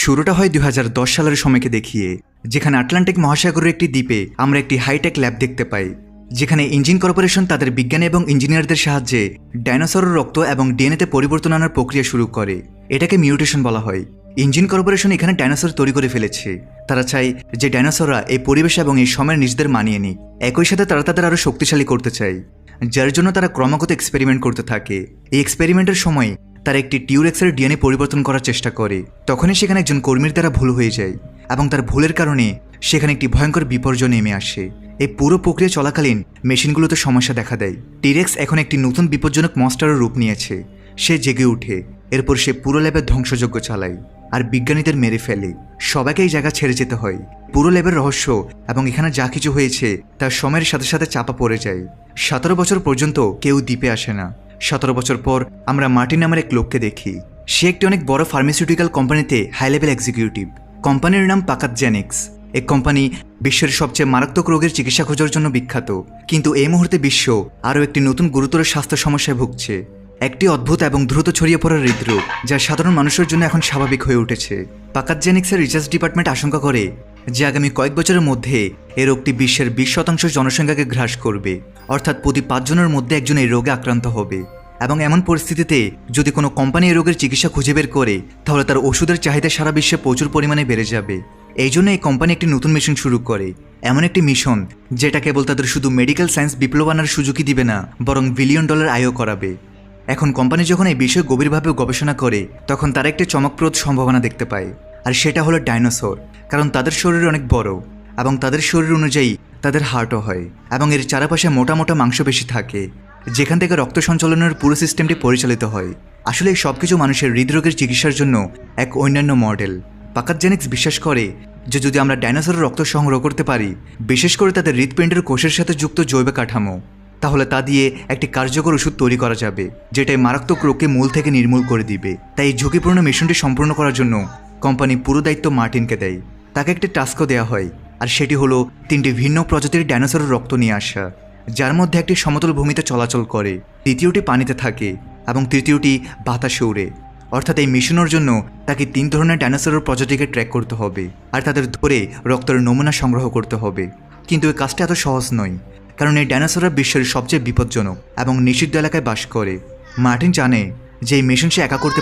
শুরুটা হয় 2010 সালের সময়কে দেখিয়ে, যেখানে আটলান্টিক মহাসাগরের একটি দ্বীপে আমরা একটি হাইটেক ল্যাব দেখতে পাই, যেখানে ইঞ্জিন কর্পোরেশন তাদের বিজ্ঞানী এবং ইঞ্জিনিয়ারদের সাহায্যে ডাইনোসরের রক্ত এবং ডিএনএতে পরিবর্তন আনার প্রক্রিয়া শুরু করে। এটাকে মিউটেশন বলা হয়। ইঞ্জিন কর্পোরেশন এখানে ডাইনোসর তৈরি করে ফেলেছে। তারা চায় যে ডাইনোসররা এই পরিবেশ এবং এই সময়ের নিজেদের মানিয়ে নিক। একই সাথে তারা তাদের আরও শক্তিশালী করতে চায়, যার জন্য তারা ক্রমাগত এক্সপেরিমেন্ট করতে থাকে। এই এক্সপেরিমেন্টের সময় তারা একটি টিউরেক্সের ডিএনএ পরিবর্তন করার চেষ্টা করে। তখনই সেখানে একজন কর্মীর দ্বারা ভুল হয়ে যায় এবং তার ভুলের কারণে সেখানে একটি ভয়ঙ্কর বিপর্যয় নেমে আসে। এই পুরো প্রক্রিয়া চলাকালীন মেশিনগুলোতে সমস্যা দেখা দেয়। টিরেক্স এখন একটি নতুন বিপজ্জনক মনস্টারের রূপ নিয়েছে। সে জেগে ওঠে, এরপর সে পুরো ল্যাবের ধ্বংসযজ্ঞ চালায় আর বিজ্ঞানীদের মেরে ফেলে। সবাইকে এই জায়গা ছেড়ে যেতে হয়। পুরো ল্যাবের রহস্য এবং এখানে যা কিছু হয়েছে তার সময়ের সাথে সাথে চাপা পড়ে যায়। 17 বছর পর্যন্ত কেউ দ্বীপে আসে না। 17 বছর পর আমরা মার্টিন নামের এক লোককে দেখি। সে একটি অনেক বড় ফার্মাসিউটিক্যাল কোম্পানিতে হাই লেভেল এক্সিকিউটিভ। কোম্পানির নাম পাকাতজেনিক্স। এই কোম্পানি বিশ্বের সবচেয়ে মারাত্মক রোগের চিকিৎসা খোঁজার জন্য বিখ্যাত। কিন্তু এই মুহূর্তে বিশ্ব আরও একটি নতুন গুরুতর স্বাস্থ্য সমস্যায় ভুগছে। একটি অদ্ভুত এবং দ্রুত ছড়িয়ে পড়া হৃদরোগ, যা সাধারণ মানুষের জন্য এখন স্বাভাবিক হয়ে উঠেছে। পাকাতজেনিক্সের রিসার্চ ডিপার্টমেন্ট আশঙ্কা করে যে আগামী কয়েক বছরের মধ্যে এই রোগটি বিশ্বের 20% জনসংখ্যাকে গ্রাস করবে। অর্থাৎ প্রতি 5 জনের মধ্যে একজন এই রোগে আক্রান্ত হবে। এবং এমন পরিস্থিতিতে যদি কোনো কোম্পানি এই রোগের চিকিৎসা খুঁজে বের করে, তাহলে তার ওষুধের চাহিদা সারা বিশ্বে প্রচুর পরিমাণে বেড়ে যাবে। এই জন্য এই কোম্পানি একটি নতুন মিশন শুরু করে। এমন একটি মিশন যেটা কেবল তাদের শুধু মেডিকেল সায়েন্স বিপ্লব আনার সুযোগই দিবে না, বরং $1 বিলিয়ন আয়ও করাবে। এখন কোম্পানি যখন এই বিষয়ে গভীরভাবে গবেষণা করে, তখন তারা একটি চমকপ্রদ সম্ভাবনা দেখতে পায়। আর সেটা হলো ডাইনোসর। কারণ তাদের শরীর অনেক বড় এবং তাদের শরীর অনুযায়ী তাদের হার্টও হয়, এবং এর চারপাশে মোটা মোটা মাংসপেশি থাকে, যেখান থেকে রক্ত সঞ্চালনের পুরো সিস্টেমটি পরিচালিত হয়। আসলে এই সব কিছু মানুষের হৃদরোগের চিকিৎসার জন্য এক অন্যান্য মডেল। পাকাতজেনিক্স বিশ্বাস করে যে যদি আমরা ডাইনোসরের রক্ত সংগ্রহ করতে পারি, বিশেষ করে তাদের হৃৎপিণ্ডের কোষের সাথে যুক্ত জৈব কাঠামো, তাহলে তা দিয়ে একটি কার্যকর ওষুধ তৈরি করা যাবে, যেটাই মারাত্মক রোগকে মূল থেকে নির্মূল করে দিবে। তাই এই ঝুঁকিপূর্ণ মিশনটি সম্পূর্ণ করার জন্য কোম্পানি পুরো দায়িত্ব মার্টিনকে দেয়। তাকে একটি টাস্কও দেওয়া হয়, আর সেটি হলো 3টি ভিন্ন প্রজাতির ডাইনোসরের রক্ত নিয়ে আসা, যার মধ্যে একটি সমতল ভূমিতে চলাচল করে, দ্বিতীয়টি পানিতে থাকে এবং তৃতীয়টি বাতাসে উড়ে। অর্থাৎ এই মিশনের জন্য তাকে 3 ধরনের ডাইনোসরের প্রজাতিকে ট্র্যাক করতে হবে আর তাদের ধরে রক্তের নমুনা সংগ্রহ করতে হবে। কিন্তু এই কাজটা এত সহজ নয়, কারণ এই ডাইনোসররা বিশ্বের সবচেয়ে বিপজ্জনক এবং নিষিদ্ধ এলাকায় বাস করে। মার্টিন জানে যে এই মিশন সে একা করতে